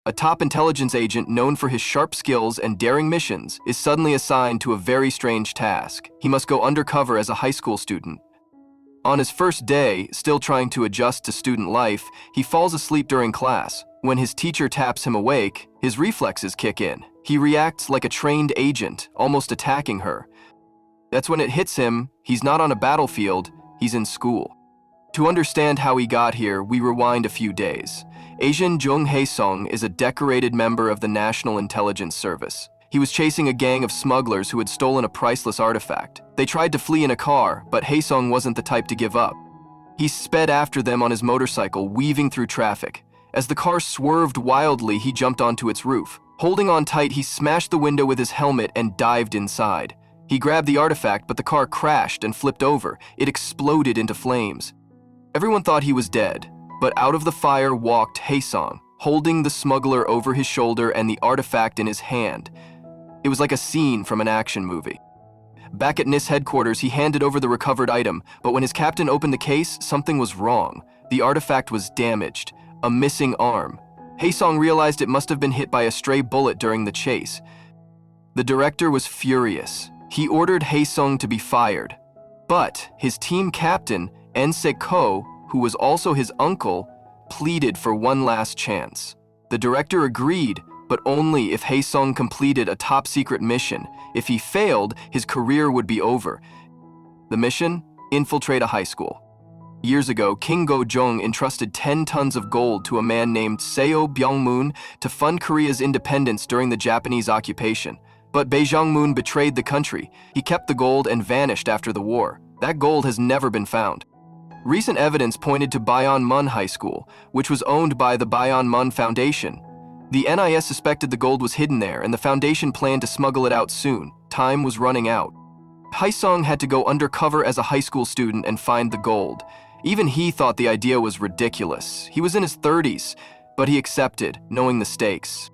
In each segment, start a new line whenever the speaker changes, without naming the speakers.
A top intelligence agent known for his sharp skills and daring missions is suddenly assigned to a very strange task. He must go undercover as a high school student. On his first day, still trying to adjust to student life, he falls asleep during class. When his teacher taps him awake, his reflexes kick in. He reacts like a trained agent, almost attacking her. That's when it hits him, he's not on a battlefield, he's in school. To understand how he got here, we rewind a few days. Asian Jung Hae-sung is a decorated member of the National Intelligence Service. He was chasing a gang of smugglers who had stolen a priceless artifact. They tried to flee in a car, but Hae-sung wasn't the type to give up. He sped after them on his motorcycle, weaving through traffic. As the car swerved wildly, he jumped onto its roof. Holding on tight, he smashed the window with his helmet and dived inside. He grabbed the artifact, but the car crashed and flipped over. It exploded into flames. Everyone thought he was dead, but out of the fire walked Hae-sung, holding the smuggler over his shoulder and the artifact in his hand. It was like a scene from an action movie. Back at NIS headquarters, he handed over the recovered item, but when his captain opened the case, something was wrong. The artifact was damaged, a missing arm. Hae-sung realized it must have been hit by a stray bullet during the chase. The director was furious. He ordered Hae-sung to be fired. But his team captain, En-se-ko, who was also his uncle, pleaded for one last chance. The director agreed, but only if Hae-sung completed a top-secret mission. If he failed, his career would be over. The mission? Infiltrate a high school. Years ago, King Go-jong entrusted 10 tons of gold to a man named Seo Byung-moon to fund Korea's independence during the Japanese occupation. But Bae Jong-moon betrayed the country. He kept the gold and vanished after the war. That gold has never been found. Recent evidence pointed to Bayon-mun High School, which was owned by the Bayon-mun Foundation. The NIS suspected the gold was hidden there, and the foundation planned to smuggle it out soon. Time was running out. Hae-sung had to go undercover as a high school student and find the gold. Even he thought the idea was ridiculous. He was in his 30s, but he accepted, knowing the stakes.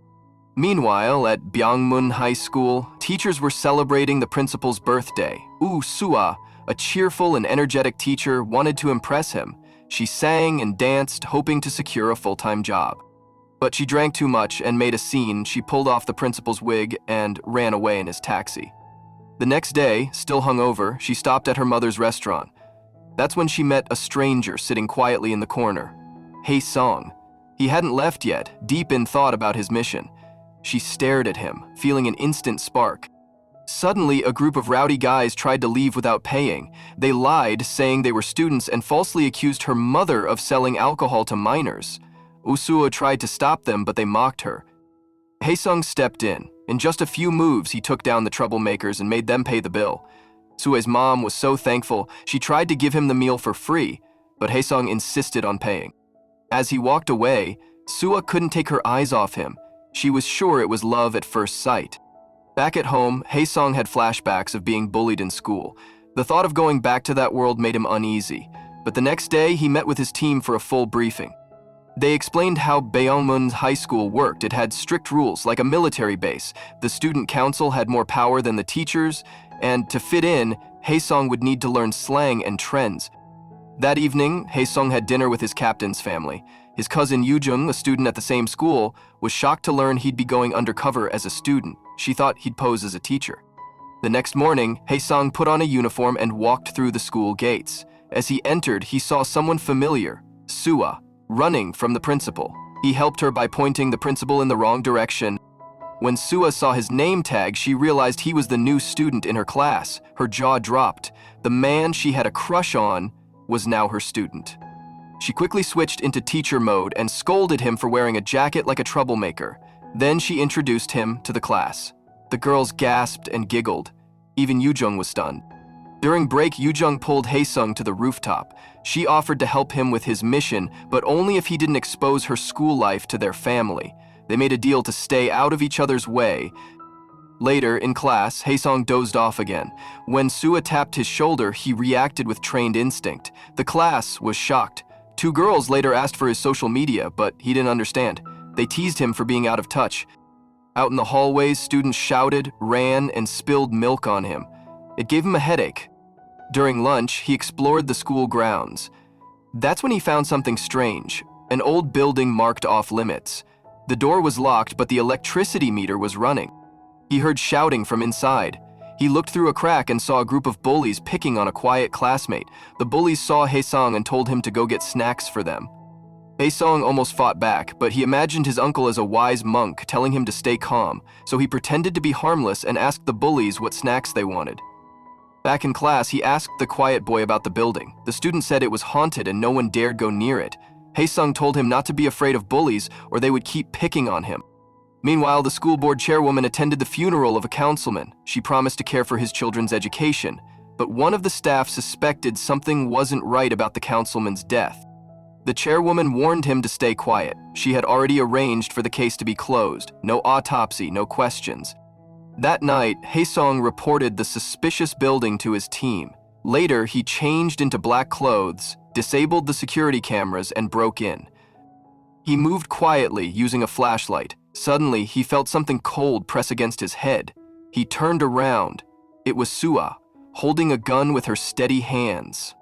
Meanwhile, at Byongmun High School, teachers were celebrating the principal's birthday. Sua, a cheerful and energetic teacher, wanted to impress him. She sang and danced, hoping to secure a full-time job. But she drank too much and made a scene. She pulled off the principal's wig and ran away in his taxi. The next day, still hungover, she stopped at her mother's restaurant. That's when she met a stranger sitting quietly in the corner. Hae-sung. He hadn't left yet, deep in thought about his mission. She stared at him, feeling an instant spark. Suddenly, a group of rowdy guys tried to leave without paying. They lied, saying they were students, and falsely accused her mother of selling alcohol to minors. Usua tried to stop them, but they mocked her. Hae-sung stepped in. In just a few moves, he took down the troublemakers and made them pay the bill. Sue's mom was so thankful, she tried to give him the meal for free, but Hae-sung insisted on paying. As he walked away, Sua couldn't take her eyes off him. She was sure it was love at first sight. Back at home, Hae-sung had flashbacks of being bullied in school. The thought of going back to that world made him uneasy, but the next day he met with his team for a full briefing. They explained how Byongmun's high school worked. It had strict rules, like a military base. The student council had more power than the teachers, and to fit in, Hae-sung would need to learn slang and trends. That evening, Hae-sung had dinner with his captain's family. His cousin Yoo-jung, a student at the same school, was shocked to learn he'd be going undercover as a student. She thought he'd pose as a teacher. The next morning, Hae-sung put on a uniform and walked through the school gates. As he entered, he saw someone familiar, Sua, running from the principal. He helped her by pointing the principal in the wrong direction. When Sua saw his name tag, she realized he was the new student in her class. Her jaw dropped. The man she had a crush on was now her student. She quickly switched into teacher mode and scolded him for wearing a jacket like a troublemaker. Then she introduced him to the class. The girls gasped and giggled. Even Yoo-jung was stunned. During break, Yoo-jung pulled Hae-sung to the rooftop. She offered to help him with his mission, but only if he didn't expose her school life to their family. They made a deal to stay out of each other's way. Later, in class, Hae-sung dozed off again. When Sua tapped his shoulder, he reacted with trained instinct. The class was shocked. 2 girls later asked for his social media, but he didn't understand. They teased him for being out of touch. Out in the hallways, students shouted, ran, and spilled milk on him. It gave him a headache. During lunch, he explored the school grounds. That's when he found something strange, an old building marked off limits. The door was locked, but the electricity meter was running. He heard shouting from inside. He looked through a crack and saw a group of bullies picking on a quiet classmate. The bullies saw Haesung and told him to go get snacks for them. Haesung almost fought back, but he imagined his uncle as a wise monk telling him to stay calm, so he pretended to be harmless and asked the bullies what snacks they wanted. Back in class, he asked the quiet boy about the building. The student said it was haunted and no one dared go near it. Haesung told him not to be afraid of bullies or they would keep picking on him. Meanwhile, the school board chairwoman attended the funeral of a councilman. She promised to care for his children's education, but one of the staff suspected something wasn't right about the councilman's death. The chairwoman warned him to stay quiet. She had already arranged for the case to be closed. No autopsy, no questions. That night, Haesung reported the suspicious building to his team. Later, he changed into black clothes, disabled the security cameras, and broke in. He moved quietly, using a flashlight. Suddenly, he felt something cold press against his head. He turned around. It was Sua, holding a gun with her steady hands.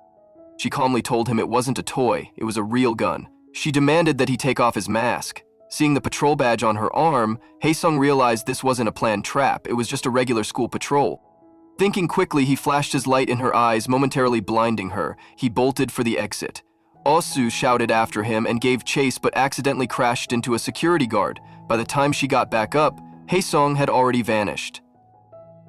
She calmly told him it wasn't a toy, it was a real gun. She demanded that he take off his mask. Seeing the patrol badge on her arm, Haesung realized this wasn't a planned trap, it was just a regular school patrol. Thinking quickly, he flashed his light in her eyes, momentarily blinding her. He bolted for the exit. Osu shouted after him and gave chase but accidentally crashed into a security guard. By the time she got back up, Haesung had already vanished.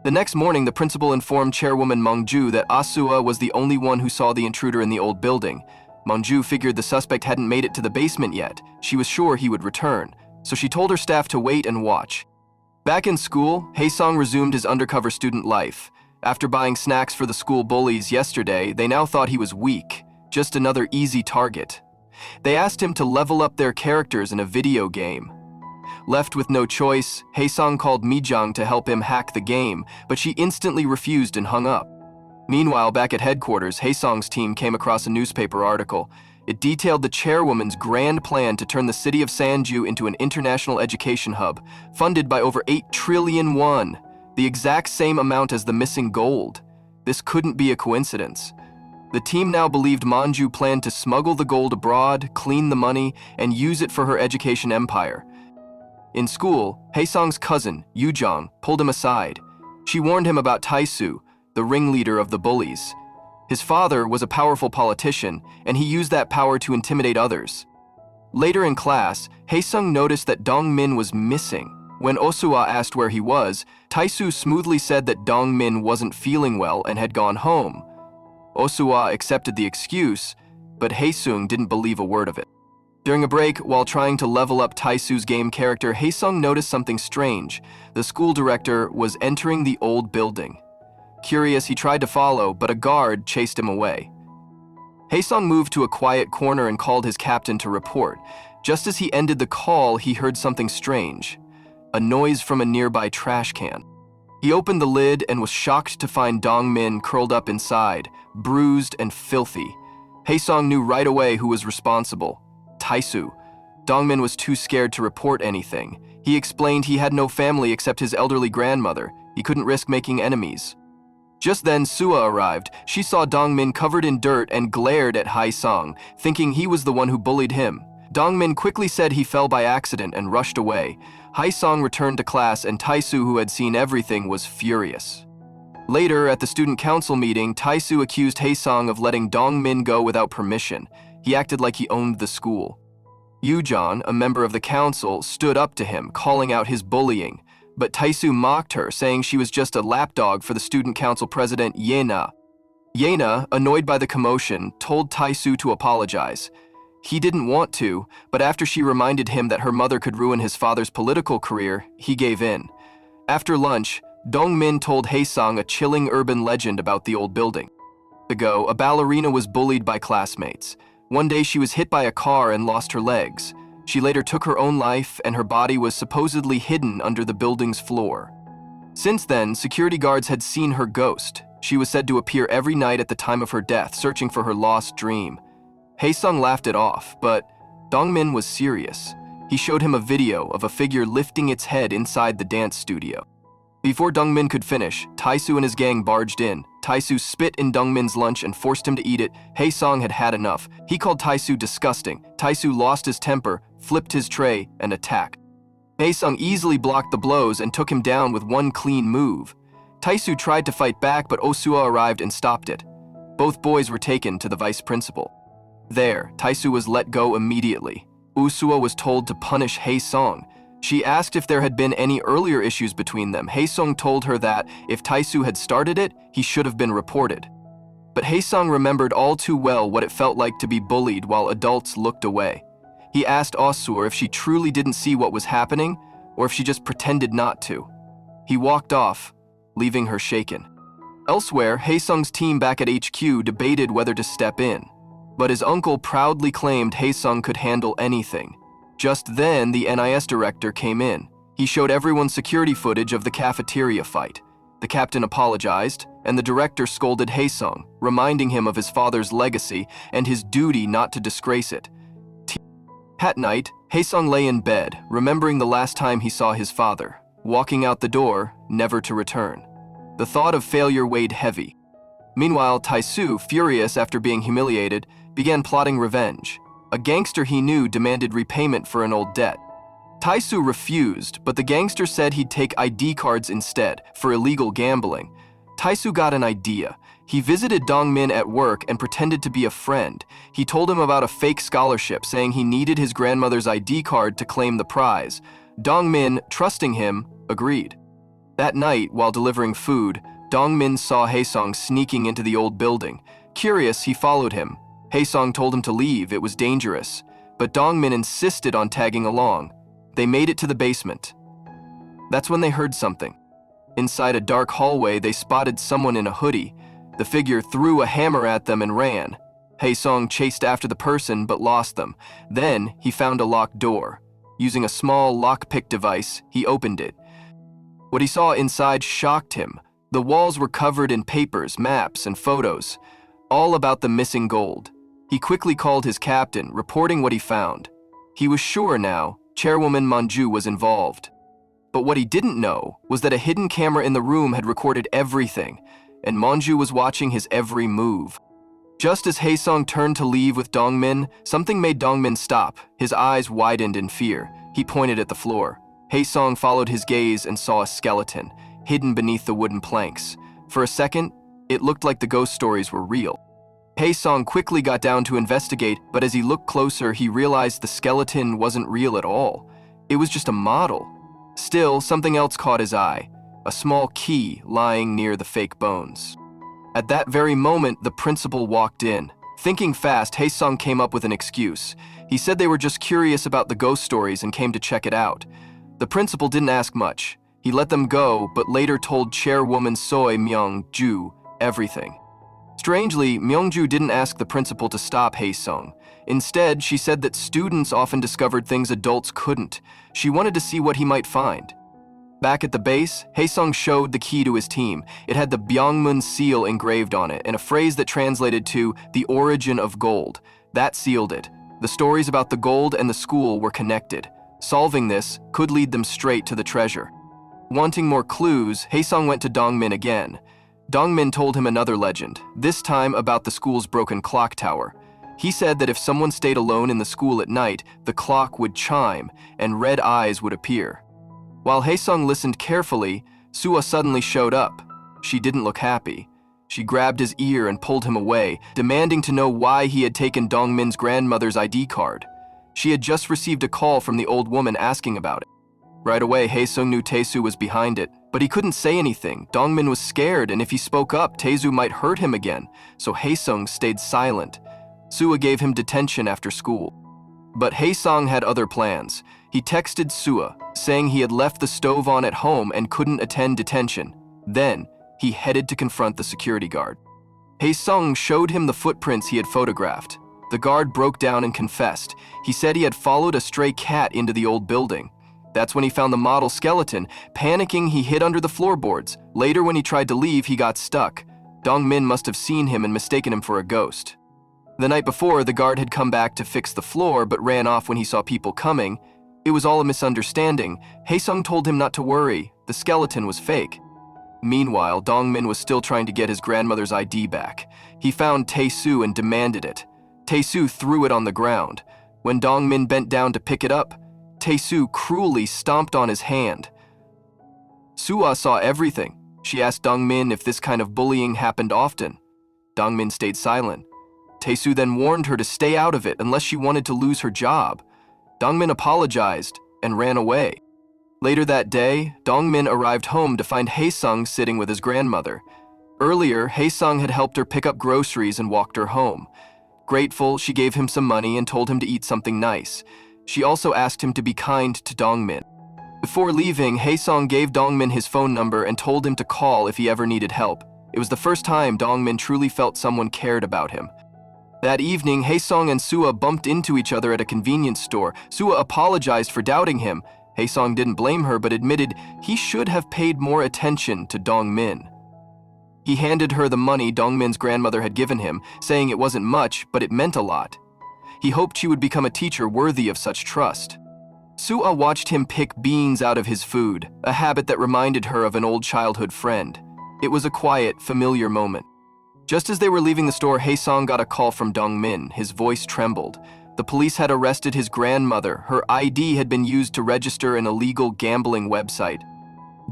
The next morning, the principal informed Chairwoman Mongju that Asua was the only one who saw the intruder in the old building. Mongju figured the suspect hadn't made it to the basement yet. She was sure he would return, so she told her staff to wait and watch. Back in school, Haesung resumed his undercover student life. After buying snacks for the school bullies yesterday, they now thought he was weak, just another easy target. They asked him to level up their characters in a video game. Left with no choice, Haesung called Mijang to help him hack the game, but she instantly refused and hung up. Meanwhile, back at headquarters, Haesung's team came across a newspaper article. It detailed the chairwoman's grand plan to turn the city of Sanju into an international education hub, funded by over 8 trillion won, the exact same amount as the missing gold. This couldn't be a coincidence. The team now believed Manju planned to smuggle the gold abroad, clean the money, and use it for her education empire. In school, Haesung's cousin, Yujong, pulled him aside. She warned him about Taisu, the ringleader of the bullies. His father was a powerful politician, and he used that power to intimidate others. Later in class, Haesung noticed that Dongmin was missing. When Osua asked where he was, Taisu smoothly said that Dongmin wasn't feeling well and had gone home. Osua accepted the excuse, but Haesung didn't believe a word of it. During a break, while trying to level up Taisu's game character, Haesung noticed something strange. The school director was entering the old building. Curious, he tried to follow, but a guard chased him away. Haesung moved to a quiet corner and called his captain to report. Just as he ended the call, he heard something strange. A noise from a nearby trash can. He opened the lid and was shocked to find Dongmin curled up inside, bruised and filthy. Haesung knew right away who was responsible. Taisu. Dongmin was too scared to report anything. He explained he had no family except his elderly grandmother. He couldn't risk making enemies. Just then, Sua arrived. She saw Dongmin covered in dirt and glared at Haesung, thinking he was the one who bullied him. Dongmin quickly said he fell by accident and rushed away. Haesung returned to class and Taisu, who had seen everything, was furious. Later, at the student council meeting, Taisu accused Haesung of letting Dongmin go without permission. He acted like he owned the school. Yujong, a member of the council, stood up to him, calling out his bullying. But Taisu mocked her, saying she was just a lapdog for the student council president, Yena. Yena, annoyed by the commotion, told Taisu to apologize. He didn't want to, but after she reminded him that her mother could ruin his father's political career, he gave in. After lunch, Dongmin told Haesung a chilling urban legend about the old building. Ago, a ballerina was bullied by classmates. One day she was hit by a car and lost her legs. She later took her own life, and her body was supposedly hidden under the building's floor. Since then, security guards had seen her ghost. She was said to appear every night at the time of her death, searching for her lost dream. Haesung laughed it off, but Dongmin was serious. He showed him a video of a figure lifting its head inside the dance studio. Before Dongmin could finish, Taisu and his gang barged in. Taisu spit in Dongmin's lunch and forced him to eat it. Haesung had had enough. He called Taisu disgusting. Taisu lost his temper, flipped his tray, and attacked. Haesung easily blocked the blows and took him down with one clean move. Taesu tried to fight back, but Osua arrived and stopped it. Both boys were taken to the vice principal. There, Taesu was let go immediately. Usua was told to punish Haesung. She asked if there had been any earlier issues between them. Haesung told her that if Taesu had started it, he should have been reported. But Haesung remembered all too well what it felt like to be bullied while adults looked away. He asked Osua if she truly didn't see what was happening, or if she just pretended not to. He walked off, leaving her shaken. Elsewhere, Haesung's team back at HQ debated whether to step in, but his uncle proudly claimed Haesung could handle anything. Just then, the NIS director came in. He showed everyone security footage of the cafeteria fight. The captain apologized, and the director scolded Haesung, reminding him of his father's legacy and his duty not to disgrace it. At night, Haesung lay in bed, remembering the last time he saw his father, walking out the door, never to return. The thought of failure weighed heavy. Meanwhile, Taesu, furious after being humiliated, began plotting revenge. A gangster he knew demanded repayment for an old debt. Taesu refused, but the gangster said he'd take ID cards instead, for illegal gambling. Taesu got an idea. He visited Dongmin at work and pretended to be a friend. He told him about a fake scholarship, saying he needed his grandmother's ID card to claim the prize. Dongmin, trusting him, agreed. That night, while delivering food, Dongmin saw Haesung sneaking into the old building. Curious, he followed him. Haesung told him to leave, it was dangerous. But Dongmin insisted on tagging along. They made it to the basement. That's when they heard something. Inside a dark hallway, they spotted someone in a hoodie. The figure threw a hammer at them and ran. Haesung chased after the person but lost them. Then he found a locked door. Using a small lockpick device, he opened it. What he saw inside shocked him. The walls were covered in papers, maps, and photos, all about the missing gold. He quickly called his captain, reporting what he found. He was sure now Chairwoman Manju was involved. But what he didn't know was that a hidden camera in the room had recorded everything, and Manju was watching his every move. Just as Haesung turned to leave with Dongmin, something made Dongmin stop. His eyes widened in fear. He pointed at the floor. Haesung followed his gaze and saw a skeleton, hidden beneath the wooden planks. For a second, it looked like the ghost stories were real. Haesung quickly got down to investigate, but as he looked closer, he realized the skeleton wasn't real at all. It was just a model. Still, something else caught his eye, a small key lying near the fake bones. At that very moment, the principal walked in. Thinking fast, Haesung came up with an excuse. He said they were just curious about the ghost stories and came to check it out. The principal didn't ask much. He let them go, but later told Chairwoman Soi Myung-ju everything. Strangely, Myung-ju didn't ask the principal to stop Haesung. Instead, she said that students often discovered things adults couldn't. She wanted to see what he might find. Back at the base, Haesung showed the key to his team. It had the Byungmun seal engraved on it and a phrase that translated to the origin of gold. That sealed it. The stories about the gold and the school were connected. Solving this could lead them straight to the treasure. Wanting more clues, Haesung went to Dongmin again. Dongmin told him another legend, this time about the school's broken clock tower. He said that if someone stayed alone in the school at night, the clock would chime and red eyes would appear. While Haesung listened carefully, Sua suddenly showed up. She didn't look happy. She grabbed his ear and pulled him away, demanding to know why he had taken Dongmin's grandmother's ID card. She had just received a call from the old woman asking about it. Right away, Haesung knew Taesu was behind it, but he couldn't say anything. Dongmin was scared, and if he spoke up, Taesu might hurt him again, so Haesung stayed silent. Sua gave him detention after school. But Haesung had other plans. He texted Sua, saying he had left the stove on at home and couldn't attend detention. Then, he headed to confront the security guard. Haesung showed him the footprints he had photographed. The guard broke down and confessed. He said he had followed a stray cat into the old building. That's when he found the model skeleton. Panicking, he hid under the floorboards. Later, when he tried to leave, he got stuck. Dongmin must have seen him and mistaken him for a ghost. The night before, the guard had come back to fix the floor but ran off when he saw people coming. It was all a misunderstanding. Haesung told him not to worry. The skeleton was fake. Meanwhile, Dongmin was still trying to get his grandmother's ID back. He found Taesu and demanded it. Taesu threw it on the ground. When Dongmin bent down to pick it up, Tae-soo cruelly stomped on his hand. Soo-ah saw everything. She asked Dong-min if this kind of bullying happened often. Dong-min stayed silent. Tae-soo then warned her to stay out of it unless she wanted to lose her job. Dong-min apologized and ran away. Later that day, Dong-min arrived home to find Hae-sung sitting with his grandmother. Earlier, Hae-sung had helped her pick up groceries and walked her home. Grateful, she gave him some money and told him to eat something nice. She also asked him to be kind to Dong-min. Before leaving, Hae-sung gave Dong-min his phone number and told him to call if he ever needed help. It was the first time Dong-min truly felt someone cared about him. That evening, Hae-sung and Soo-ah bumped into each other at a convenience store. Soo-ah apologized for doubting him. Hae-sung didn't blame her but admitted he should have paid more attention to Dong-min. He handed her the money Dong-min's grandmother had given him, saying it wasn't much, but it meant a lot. He hoped she would become a teacher worthy of such trust. Soo-ah watched him pick beans out of his food, a habit that reminded her of an old childhood friend. It was a quiet, familiar moment. Just as they were leaving the store, Hae-sung got a call from Dong-min. His voice trembled. The police had arrested his grandmother. Her ID had been used to register an illegal gambling website.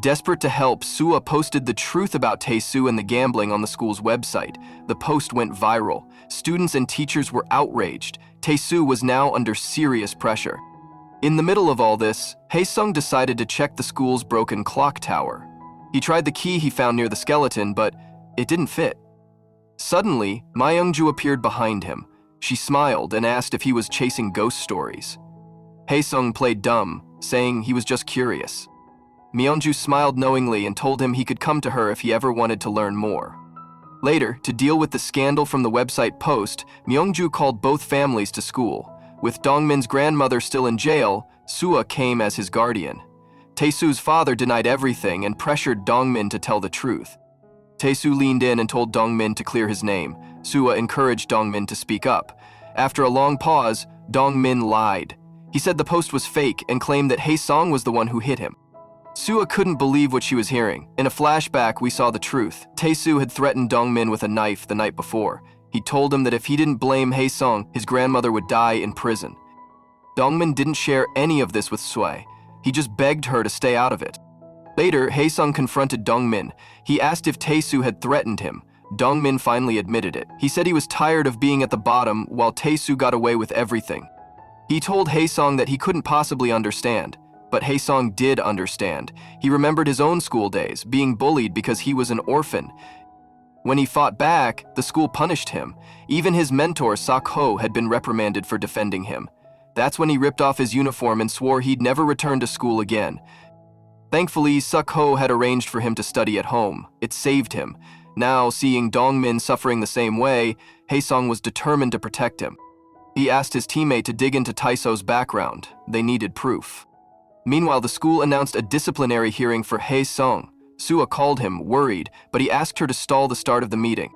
Desperate to help, Soo-ah posted the truth about Tae-soo and the gambling on the school's website. The post went viral. Students and teachers were outraged. Tae-soo was now under serious pressure. In the middle of all this, Hae-sung decided to check the school's broken clock tower. He tried the key he found near the skeleton, but it didn't fit. Suddenly, Ma Young-ju appeared behind him. She smiled and asked if he was chasing ghost stories. Hae-sung played dumb, saying he was just curious. Myung-ju smiled knowingly and told him he could come to her if he ever wanted to learn more. Later, to deal with the scandal from the website post, Myung-ju called both families to school. With Dong-min's grandmother still in jail, Soo-ah came as his guardian. Tae-soo's father denied everything and pressured Dong-min to tell the truth. Tae-soo leaned in and told Dong-min to clear his name. Soo-ah encouraged Dong-min to speak up. After a long pause, Dong-min lied. He said the post was fake and claimed that Hae-sung was the one who hit him. Soo-ah couldn't believe what she was hearing. In a flashback, we saw the truth. Tae-soo had threatened Dong-min with a knife the night before. He told him that if he didn't blame Hae-sung, his grandmother would die in prison. Dong-min didn't share any of this with Soo-ah. He just begged her to stay out of it. Later, Hae-sung confronted Dong-min. He asked if Tae-soo had threatened him. Dong-min finally admitted it. He said he was tired of being at the bottom while Tae-soo got away with everything. He told Hae-sung that he couldn't possibly understand. But Hae-sung did understand. He remembered his own school days, being bullied because he was an orphan. When he fought back, the school punished him. Even his mentor, Sak-ho, had been reprimanded for defending him. That's when he ripped off his uniform and swore he'd never return to school again. Thankfully, Sak-ho had arranged for him to study at home. It saved him. Now, seeing Dong-min suffering the same way, Hae-sung was determined to protect him. He asked his teammate to dig into Tae-soo's background. They needed proof. Meanwhile, the school announced a disciplinary hearing for Hae-sung. Soo-ah called him, worried, but he asked her to stall the start of the meeting.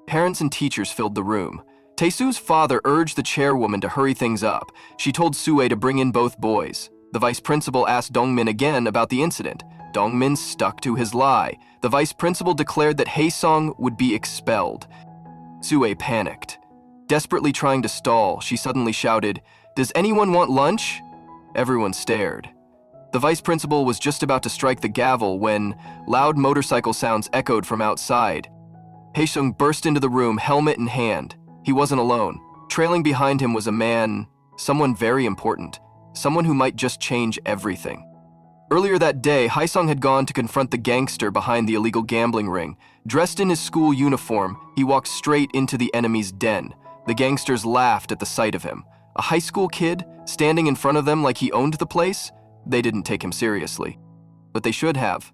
Parents and teachers filled the room. Tae-soo's father urged the chairwoman to hurry things up. She told Soo-ah to bring in both boys. The vice principal asked Dong-min again about the incident. Dong-min stuck to his lie. The vice principal declared that Hae-sung would be expelled. Soo-ah panicked. Desperately trying to stall, she suddenly shouted, "Does anyone want lunch?" Everyone stared. The vice principal was just about to strike the gavel when loud motorcycle sounds echoed from outside. Hae-sung burst into the room, helmet in hand. He wasn't alone. Trailing behind him was a man, someone very important, someone who might just change everything. Earlier that day, Hae-sung had gone to confront the gangster behind the illegal gambling ring. Dressed in his school uniform, he walked straight into the enemy's den. The gangsters laughed at the sight of him. A high school kid, standing in front of them like he owned the place? They didn't take him seriously. But they should have.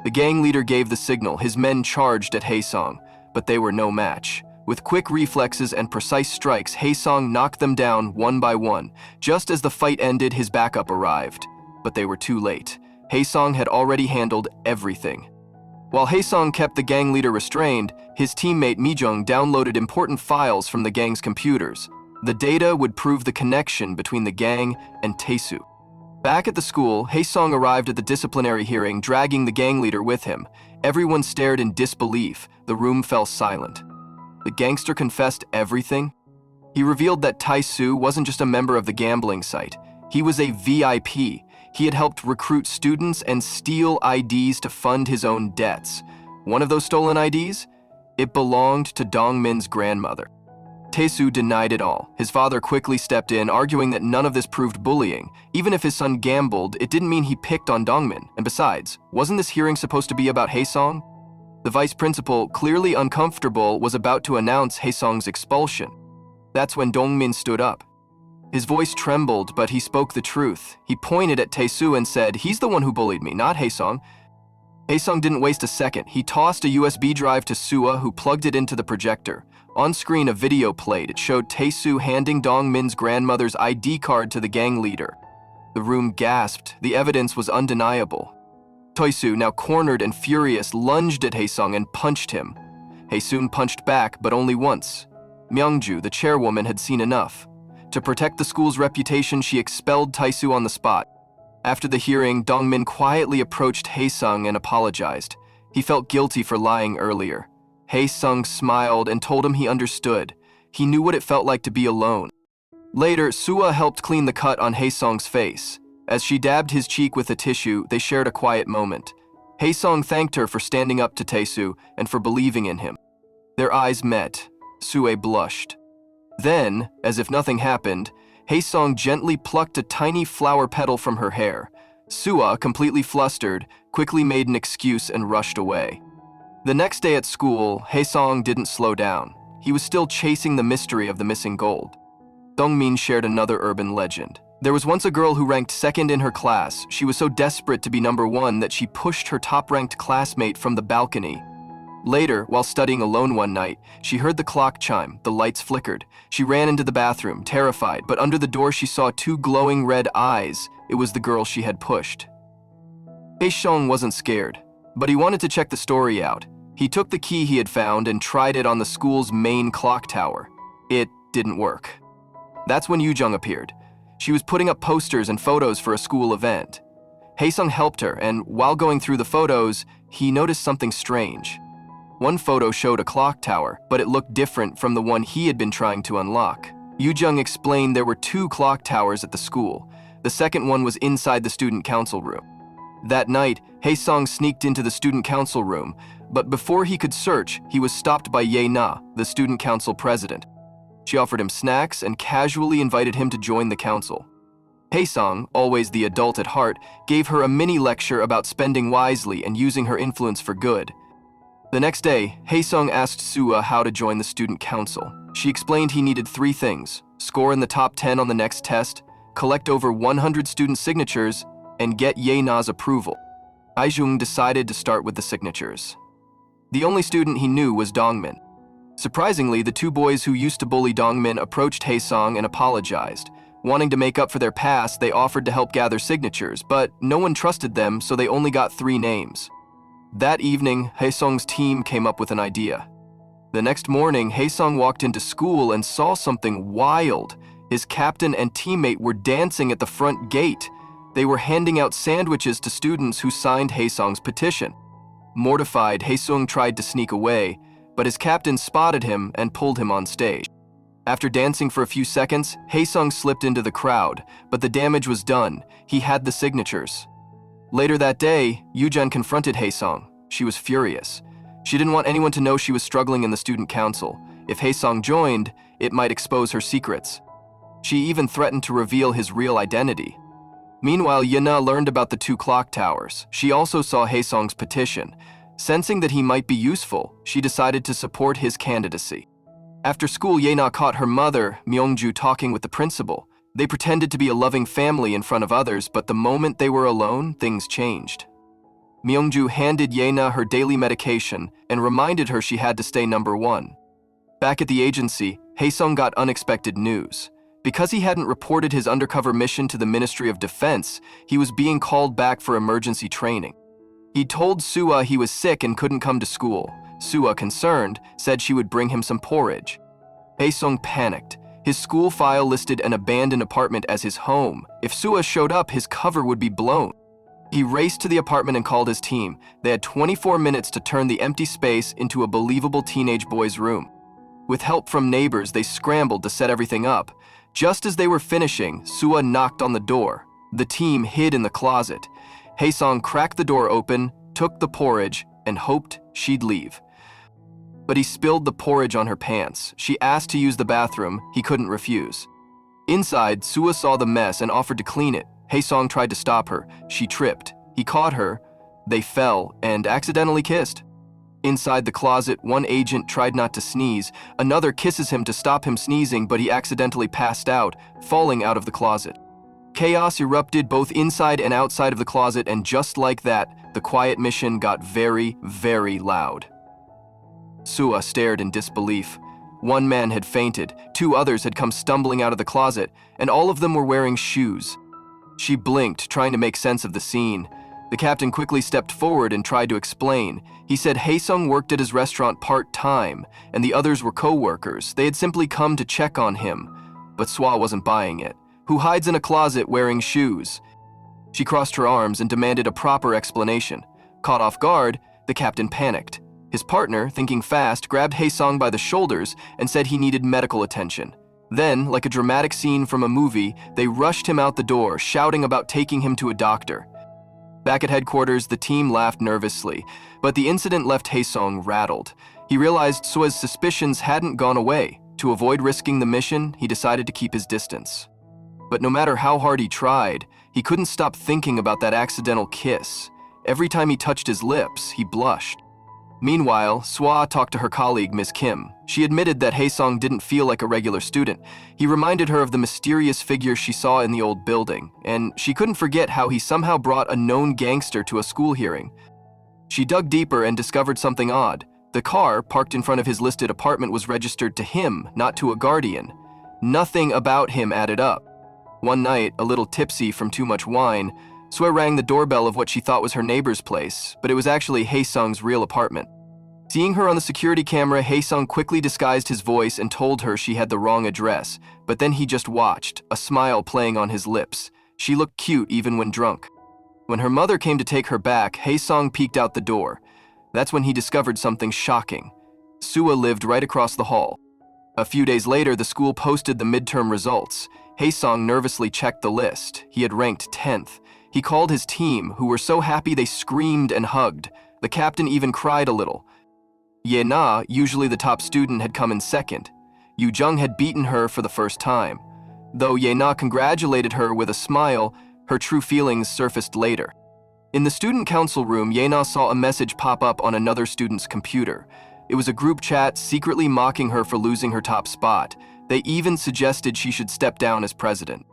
The gang leader gave the signal. His men charged at Hae-sung, but they were no match. With quick reflexes and precise strikes, Hae-sung knocked them down one by one. Just as the fight ended, his backup arrived. But they were too late. Hae-sung had already handled everything. While Hae-sung kept the gang leader restrained, his teammate Mi-jung downloaded important files from the gang's computers. The data would prove the connection between the gang and Tae-soo. Back at the school, Hae-sung arrived at the disciplinary hearing, dragging the gang leader with him. Everyone stared in disbelief. The room fell silent. The gangster confessed everything. He revealed that Tae-soo wasn't just a member of the gambling site. He was a VIP. He had helped recruit students and steal IDs to fund his own debts. One of those stolen IDs? It belonged to Dongmin's grandmother. Tae-soo denied it all. His father quickly stepped in, arguing that none of this proved bullying. Even if his son gambled, it didn't mean he picked on Dongmin. And besides, wasn't this hearing supposed to be about Haesung? The vice principal, clearly uncomfortable, was about to announce Haesung's expulsion. That's when Dongmin stood up. His voice trembled, but he spoke the truth. He pointed at Tae-soo and said, "He's the one who bullied me, not Haesung." Haesung didn't waste a second. He tossed a USB drive to Sua, who plugged it into the projector. On screen, a video played. It showed Tae-soo handing Dongmin's grandmother's ID card to the gang leader. The room gasped. The evidence was undeniable. Tae-soo, now cornered and furious, lunged at Haesung and punched him. Haesung punched back, but only once. Myungju, the chairwoman, had seen enough. To protect the school's reputation, she expelled Tae-soo on the spot. After the hearing, Dongmin quietly approached Haesung and apologized. He felt guilty for lying earlier. Haesung smiled and told him he understood. He knew what it felt like to be alone. Later, Sua helped clean the cut on Haesung's face. As she dabbed his cheek with a tissue, they shared a quiet moment. Haesung thanked her for standing up to Tae-soo and for believing in him. Their eyes met. Sue blushed. Then, as if nothing happened, Haesung gently plucked a tiny flower petal from her hair. Sua, completely flustered, quickly made an excuse and rushed away. The next day at school, Haesung didn't slow down. He was still chasing the mystery of the missing gold. Dongmin shared another urban legend. There was once a girl who ranked second in her class. She was so desperate to be number one that she pushed her top-ranked classmate from the balcony. Later, while studying alone one night, she heard the clock chime. The lights flickered. She ran into the bathroom, terrified, but under the door she saw two glowing red eyes. It was the girl she had pushed. Haesung wasn't scared, but he wanted to check the story out. He took the key he had found and tried it on the school's main clock tower. It didn't work. That's when Yoo-jung appeared. She was putting up posters and photos for a school event. Haesung helped her, and while going through the photos, he noticed something strange. One photo showed a clock tower, but it looked different from the one he had been trying to unlock. Yoo-jung explained there were two clock towers at the school. The second one was inside the student council room. That night, Haesung sneaked into the student council room, but before he could search, he was stopped by Ye-na, the student council president. She offered him snacks and casually invited him to join the council. Haesung, always the adult at heart, gave her a mini lecture about spending wisely and using her influence for good. The next day, Haesung asked Sua how to join the student council. She explained he needed 3 things: score in the top 10 on the next test, collect over 100 student signatures, and get Ye-na's approval. Aijung decided to start with the signatures. The only student he knew was Dongmin. Surprisingly, the 2 boys who used to bully Dongmin approached Haesung and apologized. Wanting to make up for their past, they offered to help gather signatures, but no one trusted them, so they only got 3 names. That evening, Haesung's team came up with an idea. The next morning, Haesung walked into school and saw something wild. His captain and teammate were dancing at the front gate. They were handing out sandwiches to students who signed Haesung's petition. Mortified, Haesung tried to sneak away, but his captain spotted him and pulled him on stage. After dancing for a few seconds, Haesung slipped into the crowd, but the damage was done. He had the signatures. Later that day, Yoo-jung confronted Haesung. She was furious. She didn't want anyone to know she was struggling in the student council. If Haesung joined, it might expose her secrets. She even threatened to reveal his real identity. Meanwhile, Ye-na learned about the 2 clock towers. She also saw Haesung's petition. Sensing that he might be useful, she decided to support his candidacy. After school, Ye-na caught her mother, Myungju, talking with the principal. They pretended to be a loving family in front of others, but the moment they were alone, things changed. Myungju handed Ye-na her daily medication and reminded her she had to stay number 1. Back at the agency, Haesung got unexpected news. Because he hadn't reported his undercover mission to the Ministry of Defense, he was being called back for emergency training. He told Sua he was sick and couldn't come to school. Sua, concerned, said she would bring him some porridge. Haesung panicked. His school file listed an abandoned apartment as his home. If Sua showed up, his cover would be blown. He raced to the apartment and called his team. They had 24 minutes to turn the empty space into a believable teenage boy's room. With help from neighbors, they scrambled to set everything up. Just as they were finishing, Sua knocked on the door. The team hid in the closet. Haesung cracked the door open, took the porridge, and hoped she'd leave. But he spilled the porridge on her pants. She asked to use the bathroom. He couldn't refuse. Inside, Sua saw the mess and offered to clean it. Haesung tried to stop her. She tripped. He caught her. They fell and accidentally kissed. Inside the closet, one agent tried not to sneeze. Another kisses him to stop him sneezing, but he accidentally passed out, falling out of the closet. Chaos erupted both inside and outside of the closet, and just like that, the quiet mission got very, very loud. Sua stared in disbelief. One man had fainted, 2 others had come stumbling out of the closet, and all of them were wearing shoes. She blinked, trying to make sense of the scene. The captain quickly stepped forward and tried to explain. He said Haesung worked at his restaurant part-time, and the others were co-workers. They had simply come to check on him. But Sua wasn't buying it. Who hides in a closet wearing shoes? She crossed her arms and demanded a proper explanation. Caught off guard, the captain panicked. His partner, thinking fast, grabbed Haesung by the shoulders and said he needed medical attention. Then, like a dramatic scene from a movie, they rushed him out the door, shouting about taking him to a doctor. Back at headquarters, the team laughed nervously, but the incident left Haesung rattled. He realized Sua's suspicions hadn't gone away. To avoid risking the mission, he decided to keep his distance. But no matter how hard he tried, he couldn't stop thinking about that accidental kiss. Every time he touched his lips, he blushed. Meanwhile, Sua talked to her colleague, Ms. Kim. She admitted that Haesung didn't feel like a regular student. He reminded her of the mysterious figure she saw in the old building, and she couldn't forget how he somehow brought a known gangster to a school hearing. She dug deeper and discovered something odd. The car, parked in front of his listed apartment, was registered to him, not to a guardian. Nothing about him added up. One night, a little tipsy from too much wine, Sua rang the doorbell of what she thought was her neighbor's place, but it was actually Haesung's real apartment. Seeing her on the security camera, Haesung quickly disguised his voice and told her she had the wrong address, but then he just watched, a smile playing on his lips. She looked cute even when drunk. When her mother came to take her back, Haesung peeked out the door. That's when he discovered something shocking. Sua lived right across the hall. A few days later, the school posted the midterm results. Haesung nervously checked the list. He had ranked 10th. He called his team, who were so happy they screamed and hugged. The captain even cried a little. Ye-na, usually the top student, had come in second. Yu-jung had beaten her for the first time. Though Ye-na congratulated her with a smile, her true feelings surfaced later. In the student council room, Ye-na saw a message pop up on another student's computer. It was a group chat secretly mocking her for losing her top spot. They even suggested she should step down as president.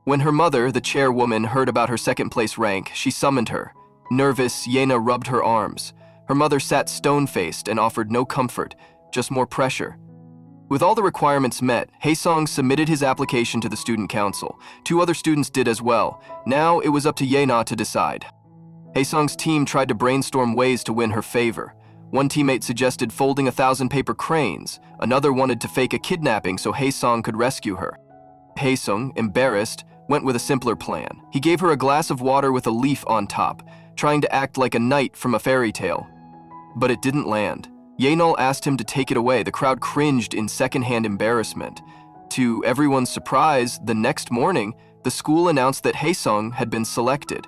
When her mother, the chairwoman, heard about her second-place rank, she summoned her. Nervous, Ye-na rubbed her arms. Her mother sat stone-faced and offered no comfort, just more pressure. With all the requirements met, Haesung submitted his application to the student council. 2 other students did as well. Now it was up to Ye-na to decide. Haesung's team tried to brainstorm ways to win her favor. One teammate suggested folding 1,000 paper cranes. Another wanted to fake a kidnapping so Haesung could rescue her. Haesung, embarrassed, went with a simpler plan. He gave her a glass of water with a leaf on top, trying to act like a knight from a fairy tale. But it didn't land. Ye-na asked him to take it away. The crowd cringed in secondhand embarrassment. To everyone's surprise, the next morning, the school announced that Haesung had been selected.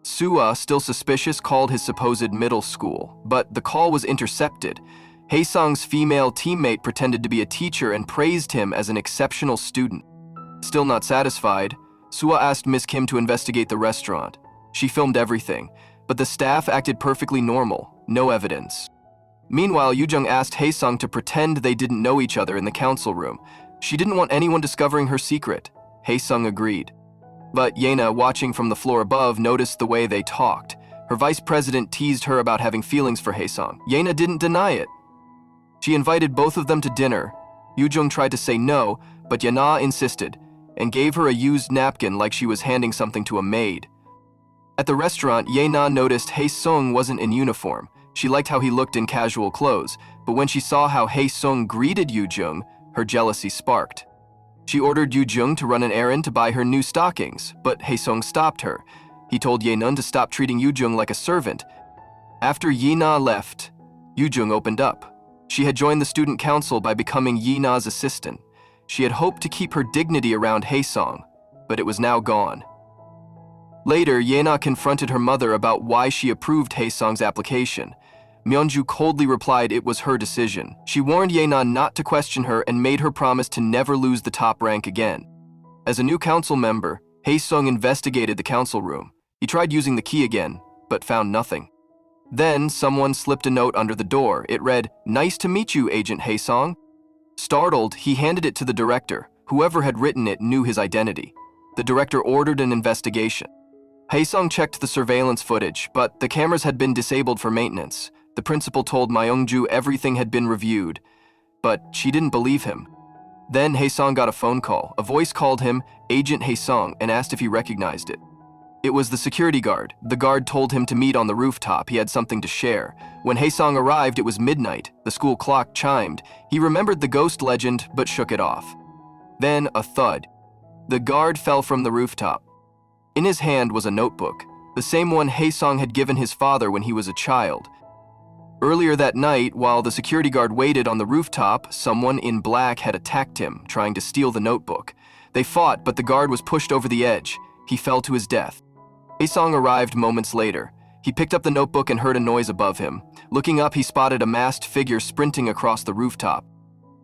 Sua, still suspicious, called his supposed middle school, but the call was intercepted. Haesung's female teammate pretended to be a teacher and praised him as an exceptional student. Still not satisfied, Sua asked Miss Kim to investigate the restaurant. She filmed everything, but the staff acted perfectly normal, no evidence. Meanwhile, Yu-jung asked Haesung to pretend they didn't know each other in the council room. She didn't want anyone discovering her secret. Haesung agreed. But Ye-na, watching from the floor above, noticed the way they talked. Her vice president teased her about having feelings for Haesung. Ye-na didn't deny it. She invited both of them to dinner. Yu-jung tried to say no, but Ye-na insisted, and gave her a used napkin like she was handing something to a maid. At the restaurant, Ye-na noticed Haesung wasn't in uniform. She liked how he looked in casual clothes, but when she saw how Haesung greeted Yu-jung, her jealousy sparked. She ordered Yu-jung to run an errand to buy her new stockings, but Haesung stopped her. He told Ye-na to stop treating Yu-jung like a servant. After Ye-na left, Yu-jung opened up. She had joined the student council by becoming Ye-na's assistant. She had hoped to keep her dignity around Haesung, but it was now gone. Later, Yena confronted her mother about why she approved Haesung's application. Myeonju coldly replied it was her decision. She warned Yena not to question her and made her promise to never lose the top rank again. As a new council member, Haesung investigated the council room. He tried using the key again, but found nothing. Then, someone slipped a note under the door. It read, "Nice to meet you, Agent Haesung." Startled, he handed it to the director. Whoever had written it knew his identity. The director ordered an investigation. Haesung checked the surveillance footage, but the cameras had been disabled for maintenance. The principal told Myeongju everything had been reviewed, but she didn't believe him. Then Haesung got a phone call. A voice called him Agent Haesung and asked if he recognized it. It was the security guard. The guard told him to meet on the rooftop. He had something to share. When Haesung arrived, it was midnight. The school clock chimed. He remembered the ghost legend, but shook it off. Then a thud. The guard fell from the rooftop. In his hand was a notebook, the same one Haesung had given his father when he was a child. Earlier that night, while the security guard waited on the rooftop, someone in black had attacked him, trying to steal the notebook. They fought, but the guard was pushed over the edge. He fell to his death. Haesung arrived moments later. He picked up the notebook and heard a noise above him. Looking up, he spotted a masked figure sprinting across the rooftop.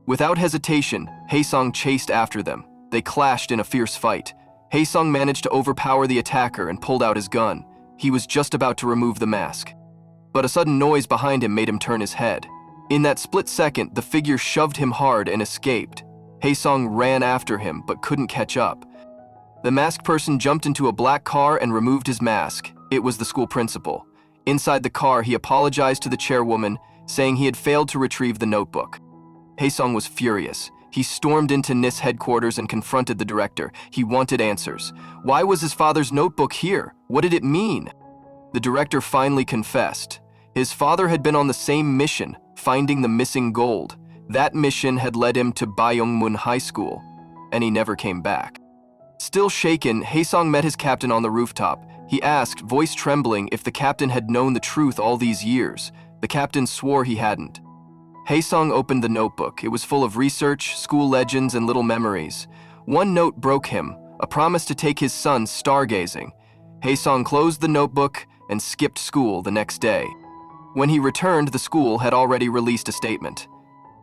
Without hesitation, Haesung chased after them. They clashed in a fierce fight. Haesung managed to overpower the attacker and pulled out his gun. He was just about to remove the mask. But a sudden noise behind him made him turn his head. In that split second, the figure shoved him hard and escaped. Haesung ran after him, but couldn't catch up. The masked person jumped into a black car and removed his mask. It was the school principal. Inside the car, he apologized to the chairwoman, saying he had failed to retrieve the notebook. Haesung was furious. He stormed into NIS headquarters and confronted the director. He wanted answers. Why was his father's notebook here? What did it mean? The director finally confessed. His father had been on the same mission, finding the missing gold. That mission had led him to Bayongmun High School, and he never came back. Still shaken, Haesung met his captain on the rooftop. He asked, voice trembling, if the captain had known the truth all these years. The captain swore he hadn't. Haesung opened the notebook. It was full of research, school legends, and little memories. One note broke him, a promise to take his son stargazing. Haesung closed the notebook and skipped school the next day. When he returned, the school had already released a statement.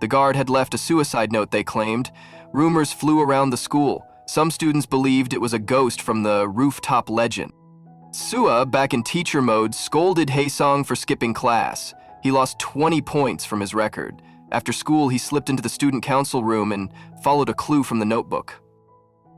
The guard had left a suicide note, they claimed. Rumors flew around the school. Some students believed it was a ghost from the rooftop legend. Sua, back in teacher mode, scolded Haesung for skipping class. He lost 20 points from his record. After school, he slipped into the student council room and followed a clue from the notebook.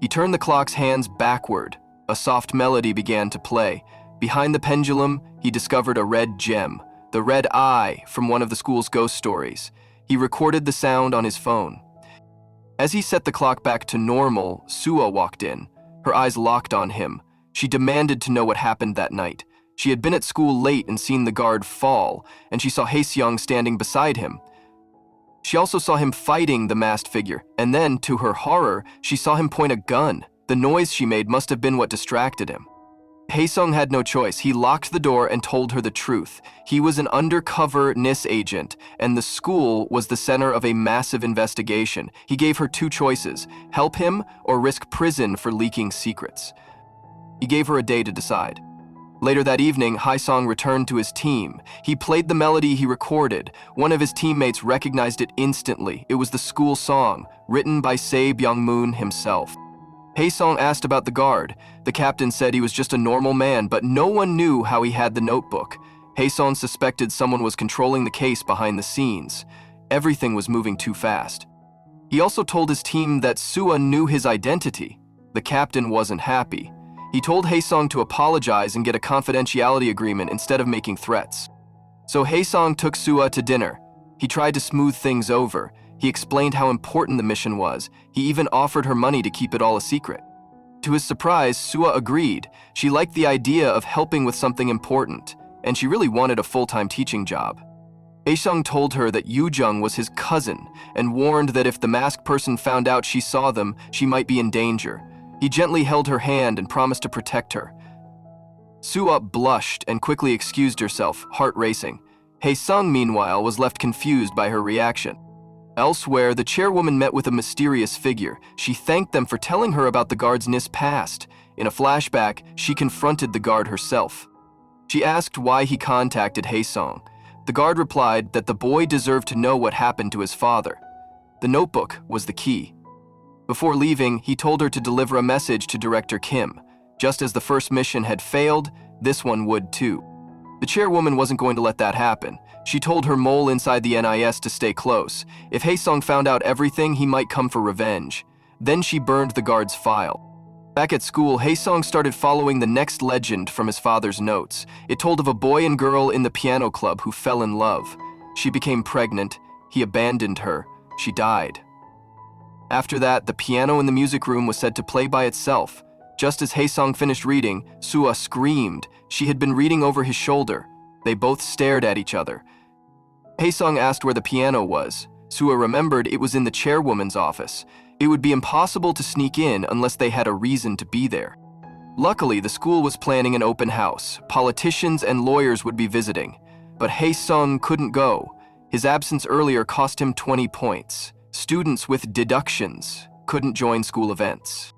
He turned the clock's hands backward. A soft melody began to play. Behind the pendulum, he discovered a red gem, the red eye from one of the school's ghost stories. He recorded the sound on his phone. As he set the clock back to normal, Sua walked in. Her eyes locked on him. She demanded to know what happened that night. She had been at school late and seen the guard fall, and she saw Haesung standing beside him. She also saw him fighting the masked figure, and then, to her horror, she saw him point a gun. The noise she made must have been what distracted him. Haesung had no choice. He locked the door and told her the truth. He was an undercover NIS agent, and the school was the center of a massive investigation. He gave her two choices: help him or risk prison for leaking secrets. He gave her a day to decide. Later that evening, Haesung returned to his team. He played the melody he recorded. One of his teammates recognized it instantly. It was the school song, written by Se Byung-moon himself. Haesung asked about the guard. The captain said he was just a normal man, but no one knew how he had the notebook. Haesung suspected someone was controlling the case behind the scenes. Everything was moving too fast. He also told his team that Sua knew his identity. The captain wasn't happy. He told Haesung to apologize and get a confidentiality agreement instead of making threats. So Haesung took Sua to dinner. He tried to smooth things over. He explained how important the mission was. He even offered her money to keep it all a secret. To his surprise, Sua agreed. She liked the idea of helping with something important, and she really wanted a full-time teaching job. Haesung told her that Yoo-jung was his cousin and warned that if the masked person found out she saw them, she might be in danger. He gently held her hand and promised to protect her. Sua blushed and quickly excused herself, heart racing. Haesung, meanwhile, was left confused by her reaction. Elsewhere, the chairwoman met with a mysterious figure. She thanked them for telling her about the guard's NIS past. In a flashback, she confronted the guard herself. She asked why he contacted Haesung. The guard replied that the boy deserved to know what happened to his father. The notebook was the key. Before leaving, he told her to deliver a message to Director Kim. Just as the first mission had failed, this one would too. The chairwoman wasn't going to let that happen. She told her mole inside the NIS to stay close. If Haesung found out everything, he might come for revenge. Then she burned the guard's file. Back at school, Haesung started following the next legend from his father's notes. It told of a boy and girl in the piano club who fell in love. She became pregnant. He abandoned her. She died. After that, the piano in the music room was said to play by itself. Just as Haesung finished reading, Sua screamed. She had been reading over his shoulder. They both stared at each other. Haesung asked where the piano was. Sua remembered it was in the chairwoman's office. It would be impossible to sneak in unless they had a reason to be there. Luckily, the school was planning an open house. Politicians and lawyers would be visiting. But Haesung couldn't go. His absence earlier cost him 20 points. Students with deductions couldn't join school events.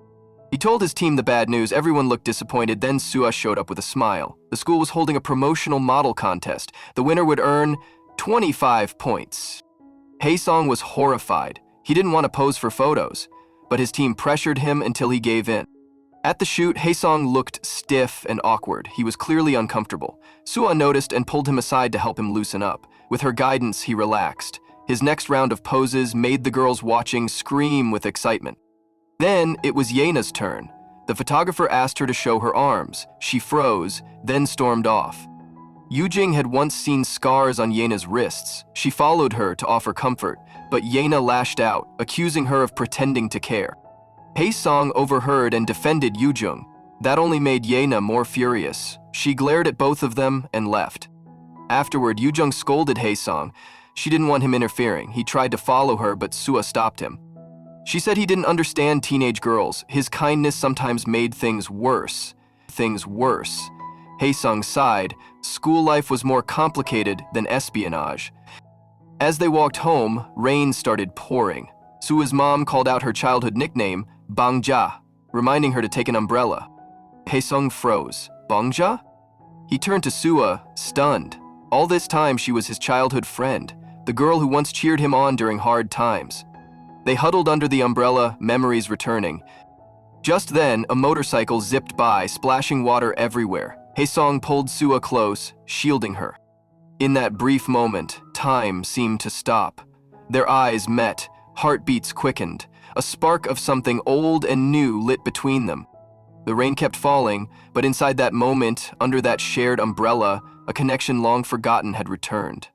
He told his team the bad news. Everyone looked disappointed. Then Sua showed up with a smile. The school was holding a promotional model contest. The winner would earn 25 points. Haesung was horrified. He didn't want to pose for photos, but his team pressured him until he gave in. At the shoot, Haesung looked stiff and awkward. He was clearly uncomfortable. Sua noticed and pulled him aside to help him loosen up. With her guidance, he relaxed. His next round of poses made the girls watching scream with excitement. Then it was Yena's turn. The photographer asked her to show her arms. She froze, then stormed off. Yujing had once seen scars on Yena's wrists. She followed her to offer comfort, but Yena lashed out, accusing her of pretending to care. Haesung overheard and defended Yujing. That only made Yena more furious. She glared at both of them and left. Afterward, Yujing scolded Haesung. She didn't want him interfering. He tried to follow her, but Sua stopped him. She said he didn't understand teenage girls. His kindness sometimes made things worse. Haesung sighed. School life was more complicated than espionage. As they walked home, rain started pouring. Sua's mom called out her childhood nickname, Bangja, reminding her to take an umbrella. Haesung froze. Bangja? He turned to Sua, stunned. All this time, she was his childhood friend, the girl who once cheered him on during hard times. They huddled under the umbrella, memories returning. Just then, a motorcycle zipped by, splashing water everywhere. Haesung pulled Sua close, shielding her. In that brief moment, time seemed to stop. Their eyes met, heartbeats quickened. A spark of something old and new lit between them. The rain kept falling, but inside that moment, under that shared umbrella, a connection long forgotten had returned.